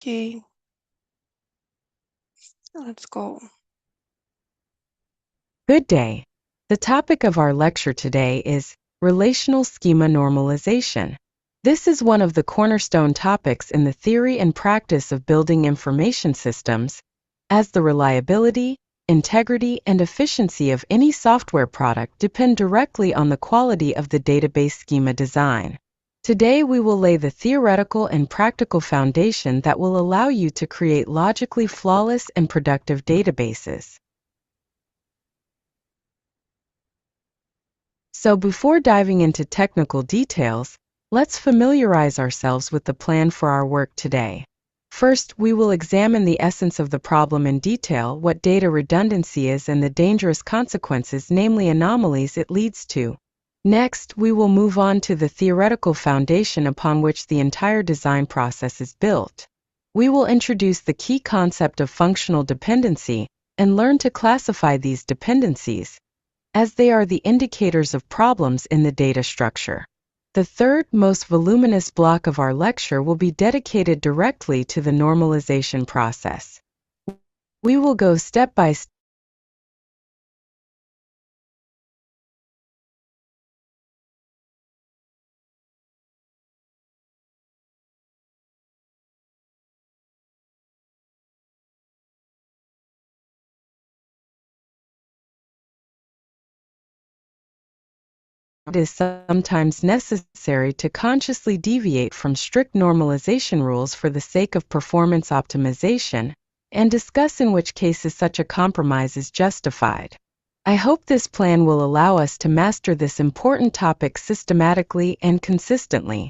Okay, let's go. Good day. The topic of our lecture today is Relational Schema Normalization. This is one of the cornerstone topics in the theory and practice of building information systems, as the reliability, integrity, and efficiency of any software product depend directly on the quality of the database schema design. Today we will lay the theoretical and practical foundation that will allow you to create logically flawless and productive databases. So before diving into technical details, let's familiarize ourselves with the plan for our work today. First, we will examine the essence of the problem in detail, what data redundancy is and the dangerous consequences, namely anomalies, it leads to. Next, we will move on to the theoretical foundation upon which the entire design process is built. We will introduce the key concept of functional dependency and learn to classify these dependencies, as they are the indicators of problems in the data structure. The third, most voluminous block of our lecture will be dedicated directly to the normalization process. We will go step by step it is sometimes necessary to consciously deviate from strict normalization rules for the sake of performance optimization, and discuss in which cases such a compromise is justified. I hope this plan will allow us to master this important topic systematically and consistently.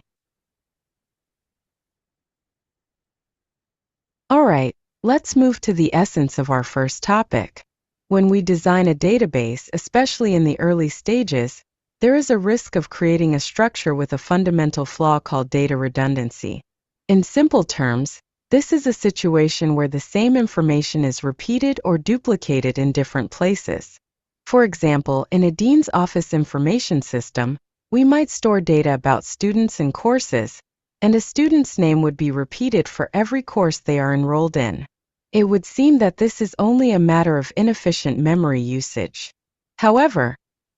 Alright, let's move to the essence of our first topic. When we design a database, especially in the early stages, there is a risk of creating a structure with a fundamental flaw called data redundancy. In simple terms, this is a situation where the same information is repeated or duplicated in different places. For example, in a dean's office information system, we might store data about students and courses, and a student's name would be repeated for every course they are enrolled in. It would seem that this is only a matter of inefficient memory usage. However,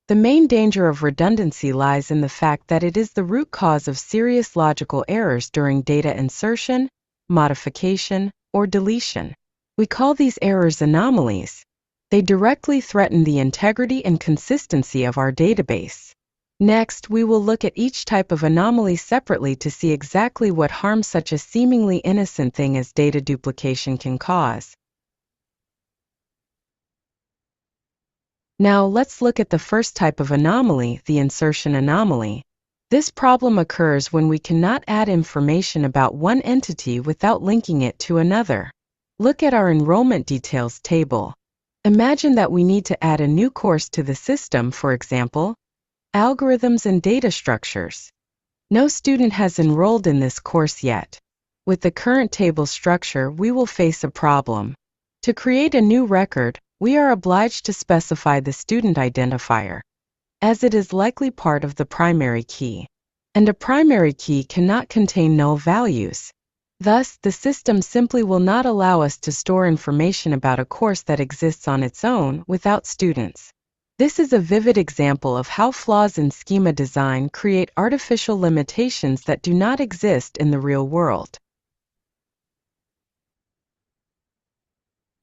the main danger of redundancy lies in the fact that it is the root cause of serious logical errors during data insertion, modification, or deletion. We call these errors anomalies. They directly threaten the integrity and consistency of our database. Next, we will look at each type of anomaly separately to see exactly what harm such a seemingly innocent thing as data duplication can cause. Now let's look at the first type of anomaly, the insertion anomaly. This problem occurs when we cannot add information about one entity without linking it to another. Look at our enrollment details table. Imagine that we need to add a new course to the system, for example, algorithms and data structures. No student has enrolled in this course yet. With the current table structure, we will face a problem. To create a new record, we are obliged to specify the student identifier, as it is likely part of the primary key. And a primary key cannot contain null values. Thus, the system simply will not allow us to store information about a course that exists on its own without students. This is a vivid example of how flaws in schema design create artificial limitations that do not exist in the real world.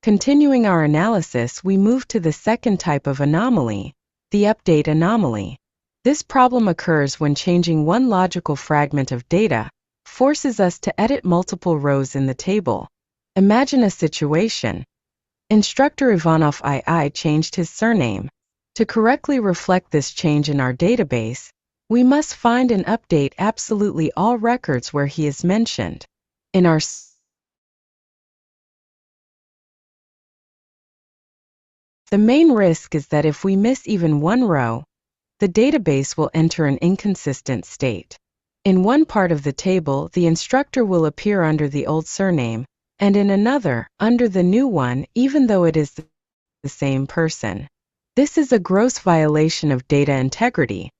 Continuing our analysis, we move to the second type of anomaly, the update anomaly. This problem occurs when changing one logical fragment of data forces us to edit multiple rows in the table. Imagine a situation. Instructor Ivanov II changed his surname. To correctly reflect this change in our database, we must find and update absolutely all records where he is mentioned. In our The main risk is that if we miss even one row, the database will enter an inconsistent state. In one part of the table, the instructor will appear under the old surname, and in another, under the new one, even though it is the same person. This is a gross violation of data integrity.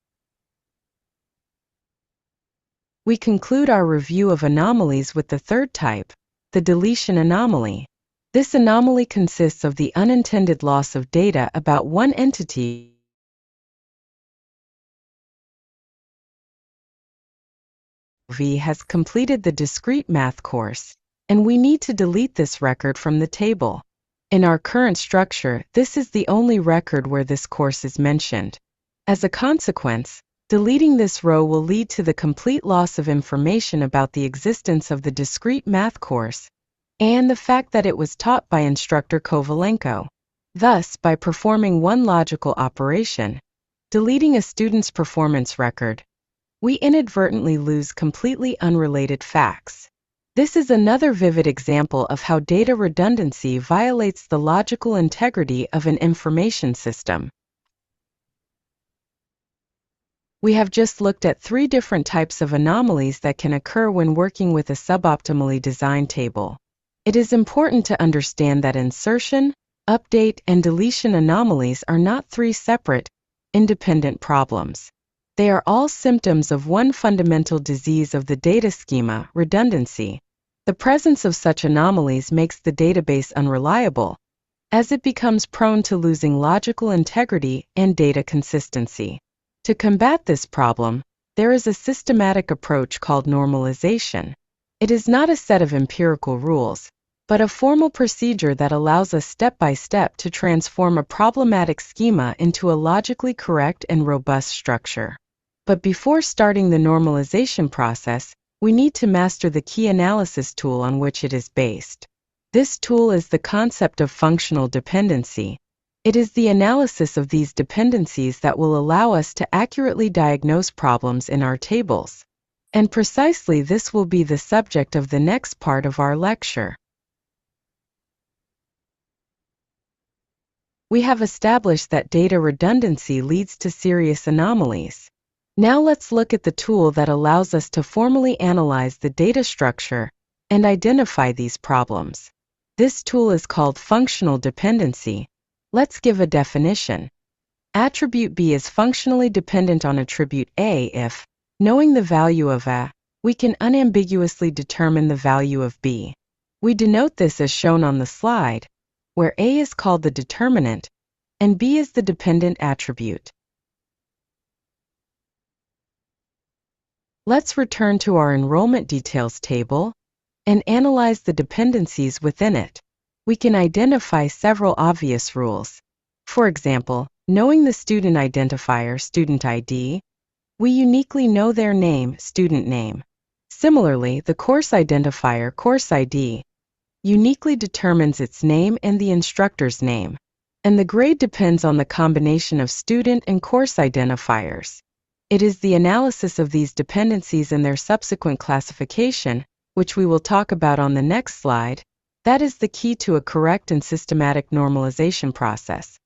We conclude our review of anomalies with the third type, the deletion anomaly. This anomaly consists of the unintended loss of data about one entity V has completed the discrete math course, and we need to delete this record from the table. In our current structure, this is the only record where this course is mentioned. As a consequence, deleting this row will lead to the complete loss of information about the existence of the discrete math course and the fact that it was taught by instructor Kovalenko. Thus, by performing one logical operation, deleting a student's performance record, we inadvertently lose completely unrelated facts. This is another vivid example of how data redundancy violates the logical integrity of an information system. We have just looked at 3 different types of anomalies that can occur when working with a suboptimally designed table. It is important to understand that insertion, update, and deletion anomalies are not 3 separate, independent problems. They are all symptoms of one fundamental disease of the data schema, redundancy. The presence of such anomalies makes the database unreliable, as it becomes prone to losing logical integrity and data consistency. To combat this problem, there is a systematic approach called normalization. It is not a set of empirical rules, but a formal procedure that allows us step by step to transform a problematic schema into a logically correct and robust structure. But before starting the normalization process, we need to master the key analysis tool on which it is based. This tool is the concept of functional dependency. It is the analysis of these dependencies that will allow us to accurately diagnose problems in our tables. And precisely this will be the subject of the next part of our lecture. We have established that data redundancy leads to serious anomalies. Now let's look at the tool that allows us to formally analyze the data structure and identify these problems. This tool is called functional dependency. Let's give a definition. Attribute B is functionally dependent on attribute A if, knowing the value of A, we can unambiguously determine the value of B. We denote this as shown on the slide, where A is called the determinant and B is the dependent attribute. Let's return to our enrollment details table and analyze the dependencies within it. We can identify several obvious rules. For example, knowing the student identifier, student ID, we uniquely know their name, student name. Similarly, the course identifier, course ID, uniquely determines its name and the instructor's name. And the grade depends on the combination of student and course identifiers. It is the analysis of these dependencies and their subsequent classification, which we will talk about on the next slide, that is the key to a correct and systematic normalization process.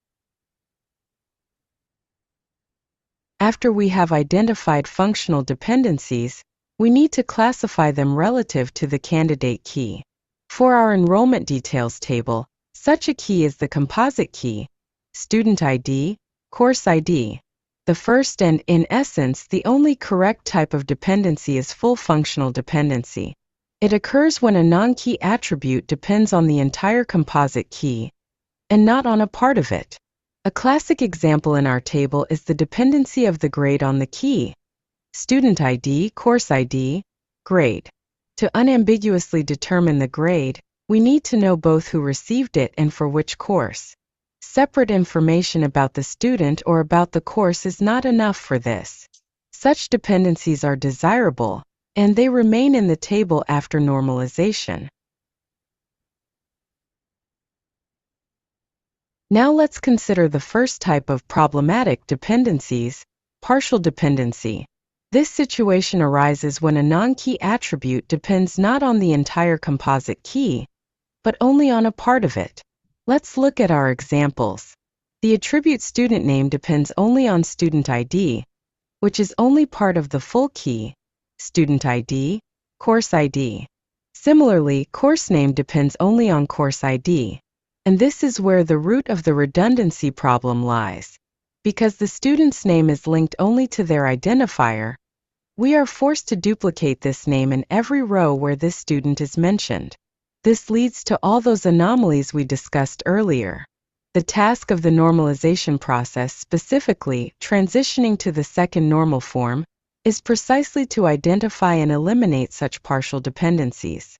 After we have identified functional dependencies, we need to classify them relative to the candidate key. For our enrollment details table, such a key is the composite key, student ID, course ID. The first and, in essence, the only correct type of dependency is full functional dependency. It occurs when a non-key attribute depends on the entire composite key, and not on a part of it. A classic example in our table is the dependency of the grade on the key, student ID, course ID, grade. To unambiguously determine the grade, we need to know both who received it and for which course. Separate information about the student or about the course is not enough for this. Such dependencies are desirable, and they remain in the table after normalization. Now let's consider the first type of problematic dependencies, partial dependency. This situation arises when a non-key attribute depends not on the entire composite key, but only on a part of it. Let's look at our examples. The attribute student name depends only on student ID, which is only part of the full key, student ID, course ID. Similarly, course name depends only on course ID, and this is where the root of the redundancy problem lies. Because the student's name is linked only to their identifier, we are forced to duplicate this name in every row where this student is mentioned. This leads to all those anomalies we discussed earlier. The task of the normalization process, specifically transitioning to the second normal form, is precisely to identify and eliminate such partial dependencies.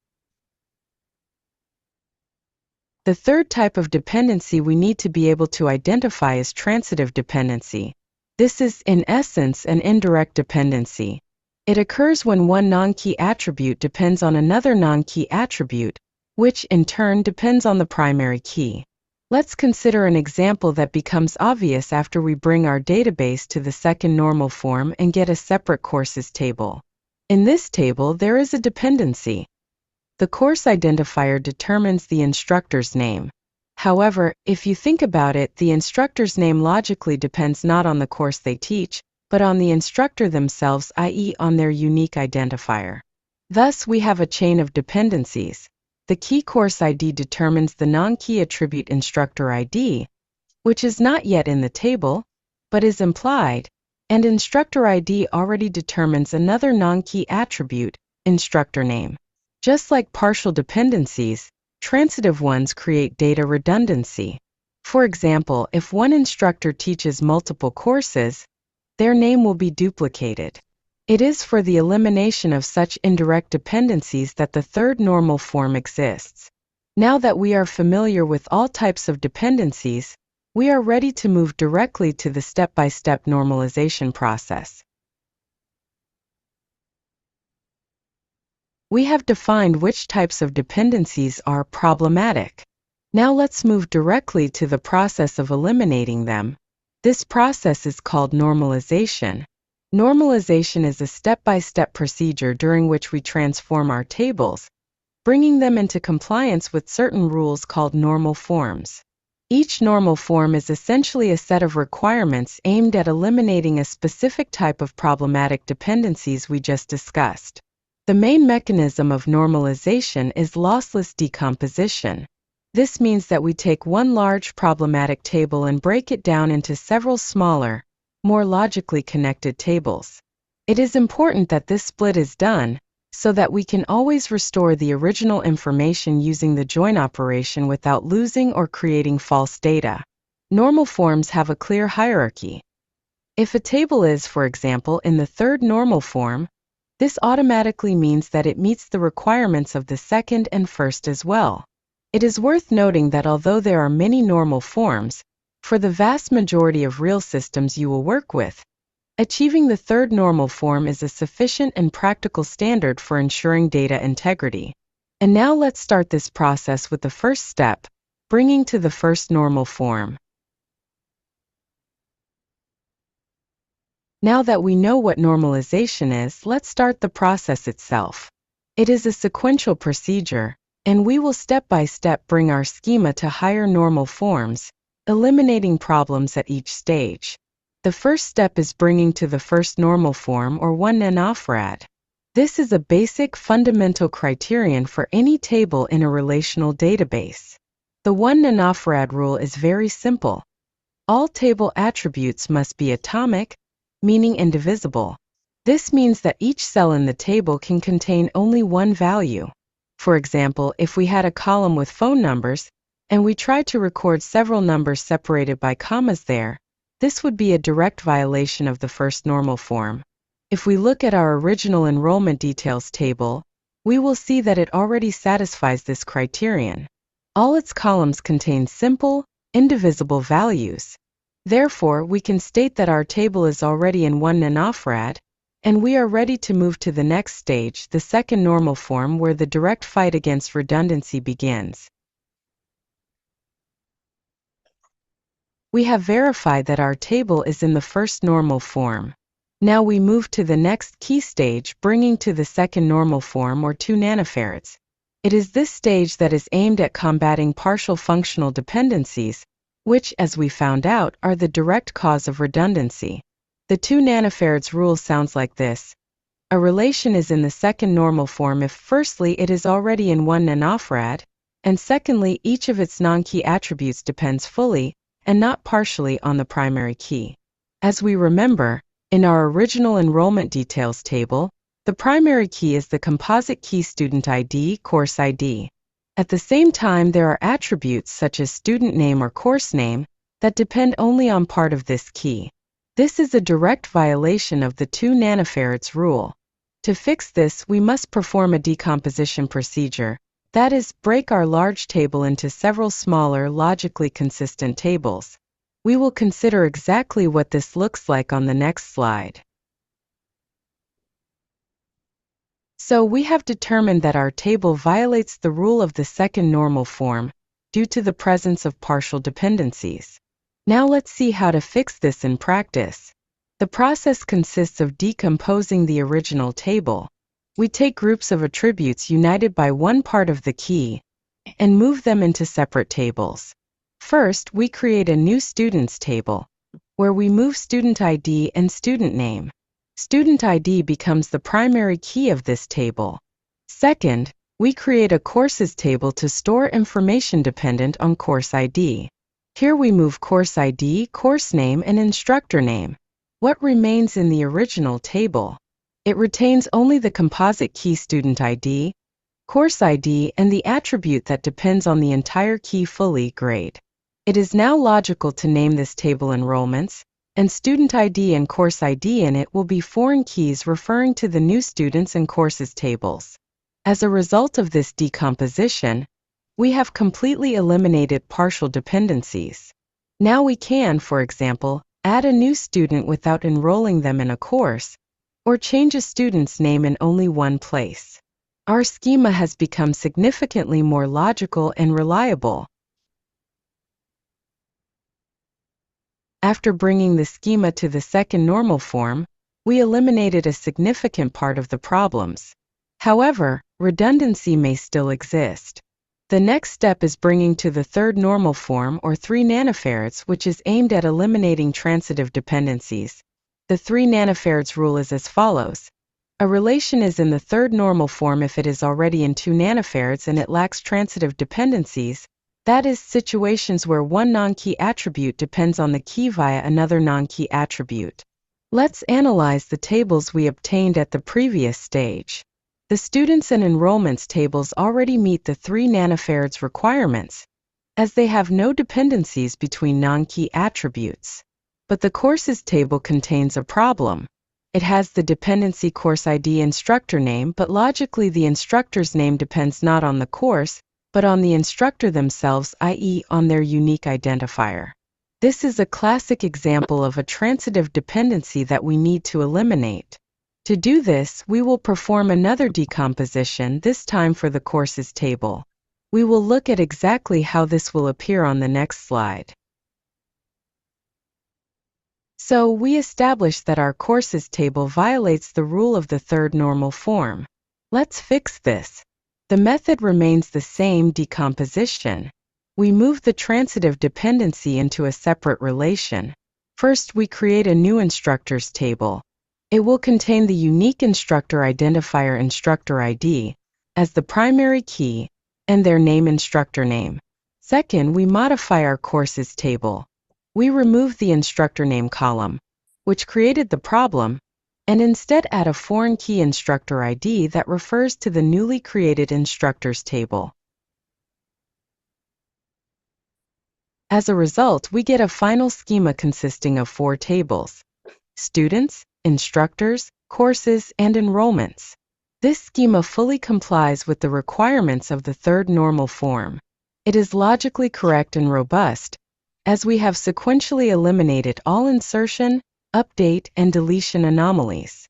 The third type of dependency we need to be able to identify is transitive dependency. This is, in essence, an indirect dependency. It occurs when one non-key attribute depends on another non-key attribute, which in turn depends on the primary key. Let's consider an example that becomes obvious after we bring our database to the second normal form and get a separate courses table. In this table, there is a dependency. The course identifier determines the instructor's name. However, if you think about it, the instructor's name logically depends not on the course they teach, but on the instructor themselves, i.e., on their unique identifier. Thus, we have a chain of dependencies. The key course ID determines the non-key attribute instructor ID, which is not yet in the table, but is implied, and instructor ID already determines another non-key attribute, instructor name. Just like partial dependencies, transitive ones create data redundancy. For example, if one instructor teaches multiple courses, their name will be duplicated. It is for the elimination of such indirect dependencies that the third normal form exists. Now that we are familiar with all types of dependencies, we are ready to move directly to the step-by-step normalization process. We have defined which types of dependencies are problematic. Now let's move directly to the process of eliminating them. This process is called normalization. Normalization is a step-by-step procedure during which we transform our tables, bringing them into compliance with certain rules called normal forms. Each normal form is essentially a set of requirements aimed at eliminating a specific type of problematic dependencies we just discussed. The main mechanism of normalization is lossless decomposition. This means that we take one large problematic table and break it down into several smaller, more logically connected tables. It is important that this split is done so that we can always restore the original information using the join operation without losing or creating false data. Normal forms have a clear hierarchy. If a table is, for example, in the third normal form, this automatically means that it meets the requirements of the second and first as well. It is worth noting that although there are many normal forms, for the vast majority of real systems you will work with, achieving the third normal form is a sufficient and practical standard for ensuring data integrity. And now let's start this process with the first step, bringing to the first normal form. Now that we know what normalization is, let's start the process itself. It is a sequential procedure, and we will step by step bring our schema to higher normal forms, eliminating problems at each stage. The first step is bringing to the first normal form or 1n-ofrad. This is a basic fundamental criterion for any table in a relational database. The 1n-ofrad rule is very simple. All table attributes must be atomic, meaning indivisible. This means that each cell in the table can contain only one value. For example, if we had a column with phone numbers, and we tried to record several numbers separated by commas there, this would be a direct violation of the first normal form. If we look at our original enrollment details table, we will see that it already satisfies this criterion. All its columns contain simple, indivisible values. Therefore, we can state that our table is already in 1n-ofrad, and we are ready to move to the next stage, the second normal form, where the direct fight against redundancy begins. We have verified that our table is in the first normal form. Now we move to the next key stage, bringing to the second normal form, or 2 nanofarads. It is this stage that is aimed at combating partial functional dependencies, which, as we found out, are the direct cause of redundancy. The 2 nanofarads rule sounds like this. A relation is in the second normal form if firstly it is already in 1n-ofrad, and secondly each of its non-key attributes depends fully, and not partially, on the primary key. As we remember, in our original enrollment details table, the primary key is the composite key student ID, course ID. At the same time, there are attributes such as student name or course name that depend only on part of this key. This is a direct violation of the 2 nanofarads rule. To fix this, we must perform a decomposition procedure, that is, break our large table into several smaller, logically consistent tables. We will consider exactly what this looks like on the next slide. So we have determined that our table violates the rule of the second normal form due to the presence of partial dependencies. Now let's see how to fix this in practice. The process consists of decomposing the original table. We take groups of attributes united by one part of the key and move them into separate tables. First, we create a new students table, where we move student ID and student name. Student ID becomes the primary key of this table. Second, we create a courses table to store information dependent on course ID. Here we move course ID, course name, and instructor name. What remains in the original table? It retains only the composite key student ID, course ID, and the attribute that depends on the entire key fully grade. It is now logical to name this table enrollments, and student ID and course ID in it will be foreign keys referring to the new students and courses tables. As a result of this decomposition, we have completely eliminated partial dependencies. Now we can, for example, add a new student without enrolling them in a course, or change a student's name in only one place. Our schema has become significantly more logical and reliable. After bringing the schema to the second normal form, we eliminated a significant part of the problems. However, redundancy may still exist. The next step is bringing to the third normal form, or 3 nanofarads, which is aimed at eliminating transitive dependencies. The 3 nanofarads rule is as follows. A relation is in the third normal form if it is already in 2 nanofarads and it lacks transitive dependencies, that is, situations where one non-key attribute depends on the key via another non-key attribute. Let's analyze the tables we obtained at the previous stage. The students and enrollments tables already meet the 3 nanofarads requirements, as they have no dependencies between non-key attributes. But the courses table contains a problem. It has the dependency course ID instructor name, but logically the instructor's name depends not on the course, but on the instructor themselves, i.e., on their unique identifier. This is a classic example of a transitive dependency that we need to eliminate. To do this, we will perform another decomposition, this time for the courses table. We will look at exactly how this will appear on the next slide. So, we established that our courses table violates the rule of the third normal form. Let's fix this. The method remains the same, decomposition. We move the transitive dependency into a separate relation. First, we create a new instructors table. It will contain the unique instructor identifier instructor ID as the primary key and their name instructor name. Second, we modify our courses table. We remove the instructor name column, which created the problem, and instead add a foreign key instructor ID that refers to the newly created instructors table. As a result, we get a final schema consisting of 4 tables: students, instructors, courses, and enrollments. This schema fully complies with the requirements of the third normal form. It is logically correct and robust, as we have sequentially eliminated all insertion, update, and deletion anomalies.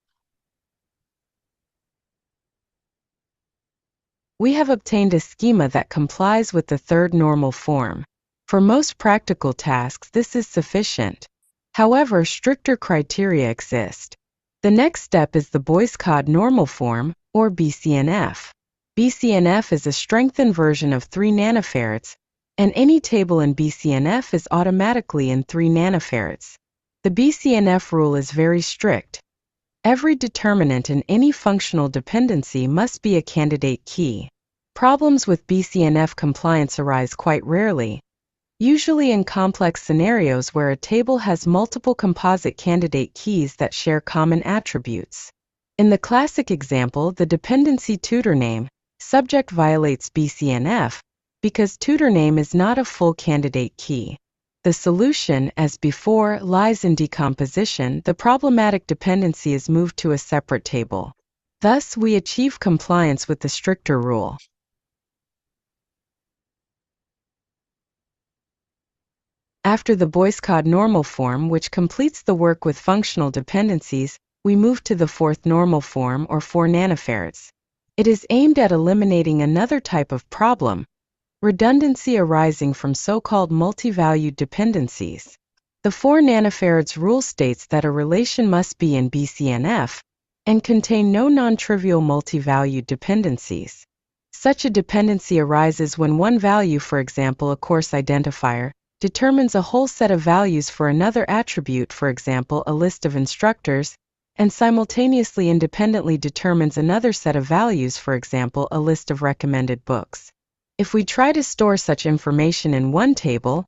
We have obtained a schema that complies with the third normal form. For most practical tasks, this is sufficient. However, stricter criteria exist. The next step is the Boyce-Codd normal form, or BCNF. BCNF is a strengthened version of 3 nanofarads, and any table in BCNF is automatically in 3 nanofarads. The BCNF rule is very strict. Every determinant in any functional dependency must be a candidate key. Problems with BCNF compliance arise quite rarely, usually in complex scenarios where a table has multiple composite candidate keys that share common attributes. In the classic example, the dependency tutor name, Subject violates BCNF because tutor name is not a full candidate key. The solution, as before, lies in decomposition. The problematic dependency is moved to a separate table. Thus, we achieve compliance with the stricter rule. After the Boyce-Codd normal form, which completes the work with functional dependencies, we move to the fourth normal form, or 4 nanofarads. It is aimed at eliminating another type of problem, redundancy arising from so-called multi-valued dependencies. The 4 nanofarads rule states that a relation must be in BCNF and contain no non-trivial multi-valued dependencies. Such a dependency arises when one value, for example a course identifier, determines a whole set of values for another attribute, for example a list of instructors, and simultaneously independently determines another set of values, for example a list of recommended books. If we try to store such information in one table,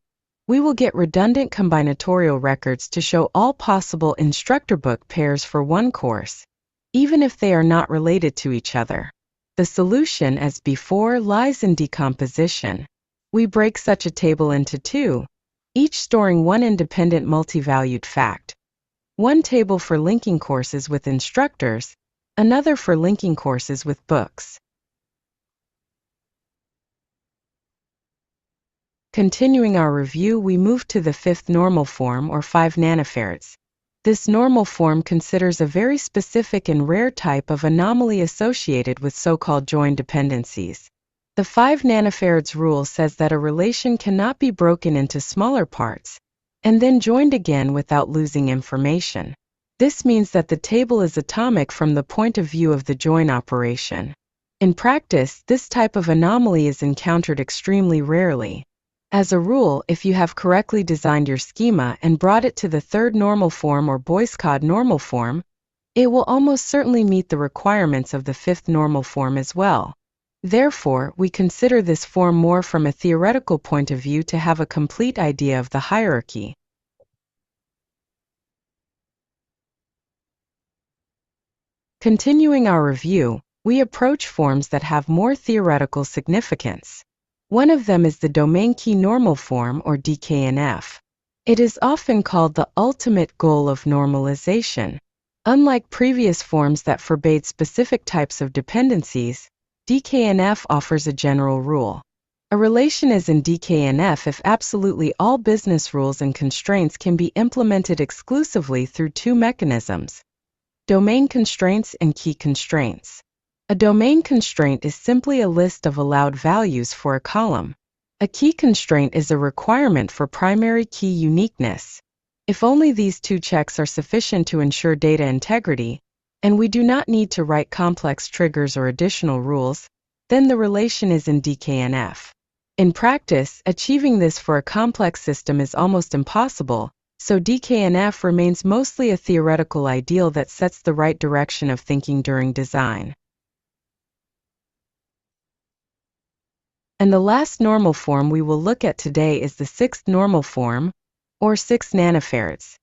we will get redundant combinatorial records to show all possible instructor book pairs for one course, even if they are not related to each other. The solution, as before, lies in decomposition. We break such a table into 2, each storing one independent multi-valued fact. One table for linking courses with instructors, another for linking courses with books. Continuing our review, we move to the 5th normal form, or 5 nanofarads. This normal form considers a very specific and rare type of anomaly associated with so-called join dependencies. The 5 nanofarads rule says that a relation cannot be broken into smaller parts and then joined again without losing information. This means that the table is atomic from the point of view of the join operation. In practice, this type of anomaly is encountered extremely rarely. As a rule, if you have correctly designed your schema and brought it to the 3rd normal form, or Boyce-Codd normal form, it will almost certainly meet the requirements of the 5th normal form as well. Therefore, we consider this form more from a theoretical point of view to have a complete idea of the hierarchy. Continuing our review, we approach forms that have more theoretical significance. One of them is the domain key normal form, or DKNF. It is often called the ultimate goal of normalization. Unlike previous forms that forbade specific types of dependencies, DKNF offers a general rule. A relation is in DKNF if absolutely all business rules and constraints can be implemented exclusively through 2 mechanisms: domain constraints and key constraints. A domain constraint is simply a list of allowed values for a column. A key constraint is a requirement for primary key uniqueness. If only these 2 checks are sufficient to ensure data integrity, and we do not need to write complex triggers or additional rules, then the relation is in DKNF. In practice, achieving this for a complex system is almost impossible, so DKNF remains mostly a theoretical ideal that sets the right direction of thinking during design. And the last normal form we will look at today is the 6th normal form, or 6 nanofarads.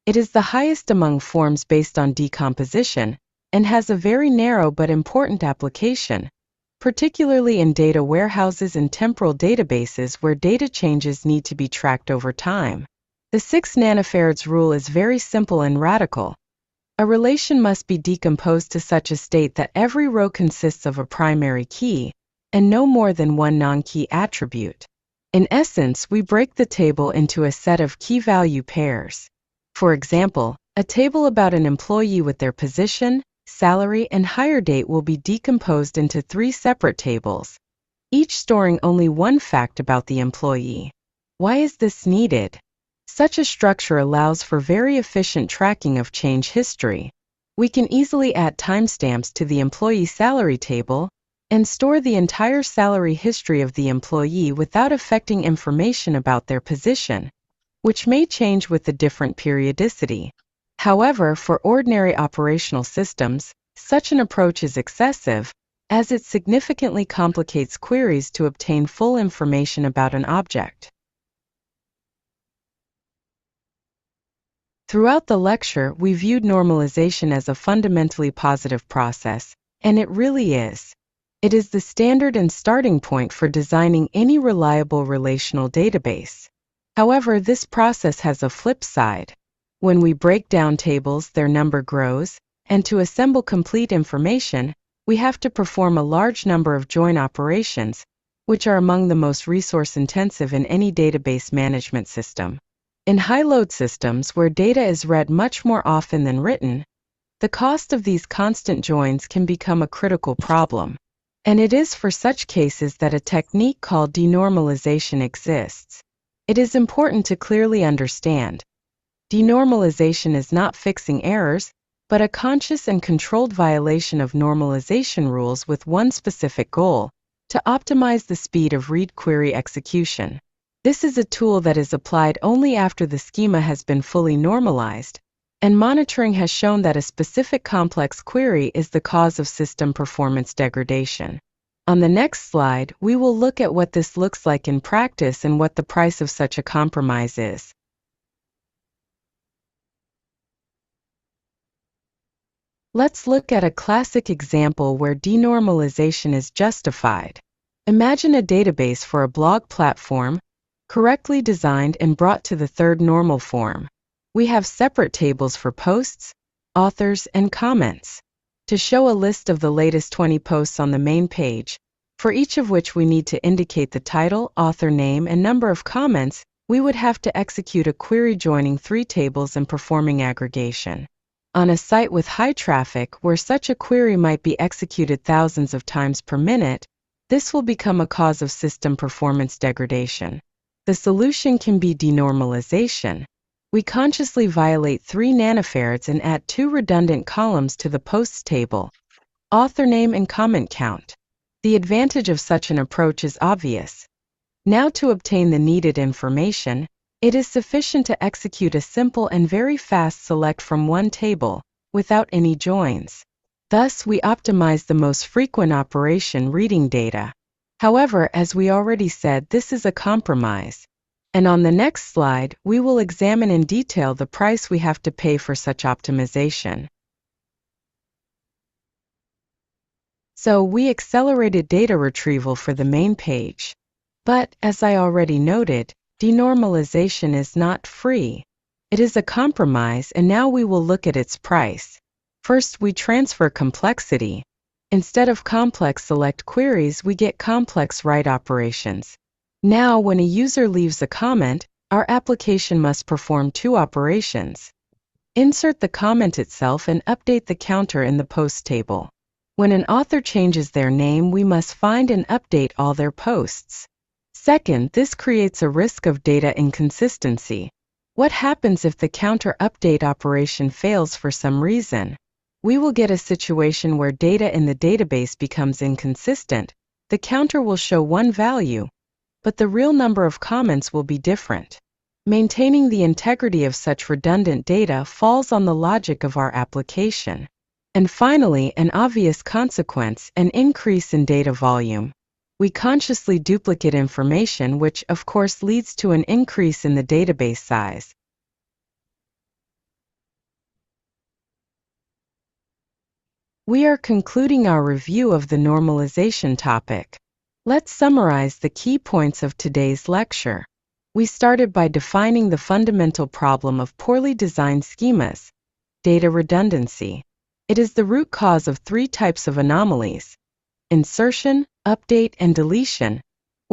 It is the highest among forms based on decomposition, and has a very narrow but important application, particularly in data warehouses and temporal databases where data changes need to be tracked over time. The 6 nanofarads rule is very simple and radical. A relation must be decomposed to such a state that every row consists of a primary key, and no more than one non-key attribute. In essence, we break the table into a set of key-value pairs. For example, a table about an employee with their position, salary, and hire date will be decomposed into 3 separate tables, each storing only one fact about the employee. Why is this needed? Such a structure allows for very efficient tracking of change history. We can easily add timestamps to the employee salary table and store the entire salary history of the employee without affecting information about their position, which may change with a different periodicity. However, for ordinary operational systems, such an approach is excessive, as it significantly complicates queries to obtain full information about an object. Throughout the lecture, we viewed normalization as a fundamentally positive process, and it really is. It is the standard and starting point for designing any reliable relational database. However, this process has a flip side. When we break down tables, their number grows, and to assemble complete information, we have to perform a large number of join operations, which are among the most resource-intensive in any database management system. In high-load systems where data is read much more often than written, the cost of these constant joins can become a critical problem. And it is for such cases that a technique called denormalization exists. It is important to clearly understand. Denormalization is not fixing errors, but a conscious and controlled violation of normalization rules with one specific goal: to optimize the speed of read query execution. This is a tool that is applied only after the schema has been fully normalized, and monitoring has shown that a specific complex query is the cause of system performance degradation. On the next slide, we will look at what this looks like in practice and what the price of such a compromise is. Let's look at a classic example where denormalization is justified. Imagine a database for a blog platform, correctly designed and brought to the third normal form. We have separate tables for posts, authors, and comments. To show a list of the latest 20 posts on the main page, for each of which we need to indicate the title, author name, and number of comments, we would have to execute a query joining 3 tables and performing aggregation. On a site with high traffic, where such a query might be executed thousands of times per minute, this will become a cause of system performance degradation. The solution can be denormalization. We consciously violate 3 nanofarads and add 2 redundant columns to the posts table: author name and comment count. The advantage of such an approach is obvious. Now, to obtain the needed information, it is sufficient to execute a simple and very fast select from one table, without any joins. Thus, we optimize the most frequent operation, reading data. However, as we already said, this is a compromise. And on the next slide, we will examine in detail the price we have to pay for such optimization. So, we accelerated data retrieval for the main page. But, as I already noted, denormalization is not free. It is a compromise, and now we will look at its price. First, we transfer complexity. Instead of complex select queries, we get complex write operations. Now, when a user leaves a comment, our application must perform 2 operations: insert the comment itself and update the counter in the post table. When an author changes their name, we must find and update all their posts. Second, this creates a risk of data inconsistency. What happens if the counter update operation fails for some reason? We will get a situation where data in the database becomes inconsistent. The counter will show one value, but the real number of comments will be different. Maintaining the integrity of such redundant data falls on the logic of our application. And finally, an obvious consequence: an increase in data volume. We consciously duplicate information, which of course leads to an increase in the database size. We are concluding our review of the normalization topic. Let's summarize the key points of today's lecture. We started by defining the fundamental problem of poorly designed schemas: data redundancy. It is the root cause of 3 types of anomalies: insertion, update, and deletion,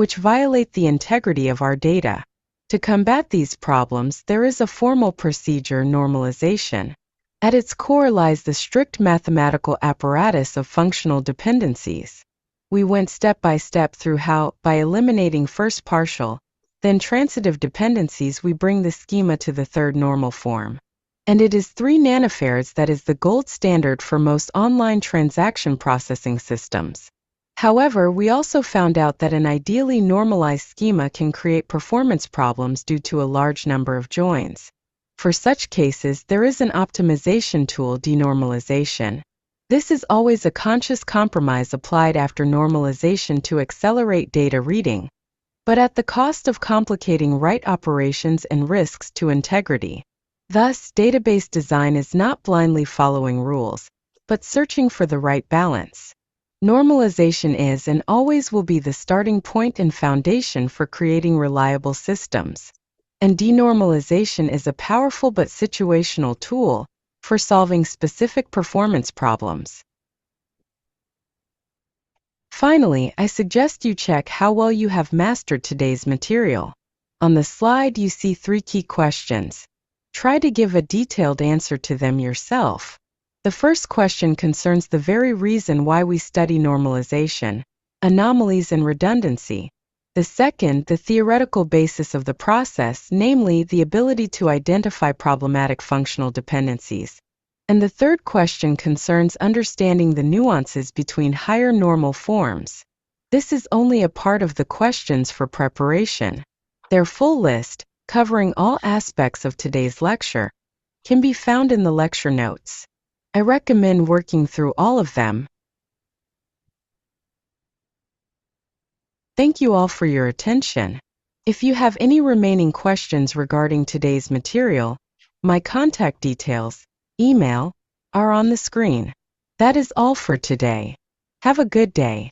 which violate the integrity of our data. To combat these problems, there is a formal procedure: normalization. At its core lies the strict mathematical apparatus of functional dependencies. We went step by step through how, by eliminating first partial, then transitive dependencies, we bring the schema to the third normal form. And it is 3 nanofarads that is the gold standard for most online transaction processing systems. However, we also found out that an ideally normalized schema can create performance problems due to a large number of joins. For such cases, there is an optimization tool: denormalization. This is always a conscious compromise applied after normalization to accelerate data reading, but at the cost of complicating write operations and risks to integrity. Thus, database design is not blindly following rules, but searching for the right balance. Normalization is and always will be the starting point and foundation for creating reliable systems. And denormalization is a powerful but situational tool for solving specific performance problems. Finally, I suggest you check how well you have mastered today's material. On the slide, you see 3 key questions. Try to give a detailed answer to them yourself. The first question concerns the very reason why we study normalization, anomalies and redundancy. The second, the theoretical basis of the process, namely the ability to identify problematic functional dependencies. And the third question concerns understanding the nuances between higher normal forms. This is only a part of the questions for preparation. Their full list, covering all aspects of today's lecture, can be found in the lecture notes. I recommend working through all of them. Thank you all for your attention. If you have any remaining questions regarding today's material, my contact details, email, are on the screen. That is all for today. Have a good day.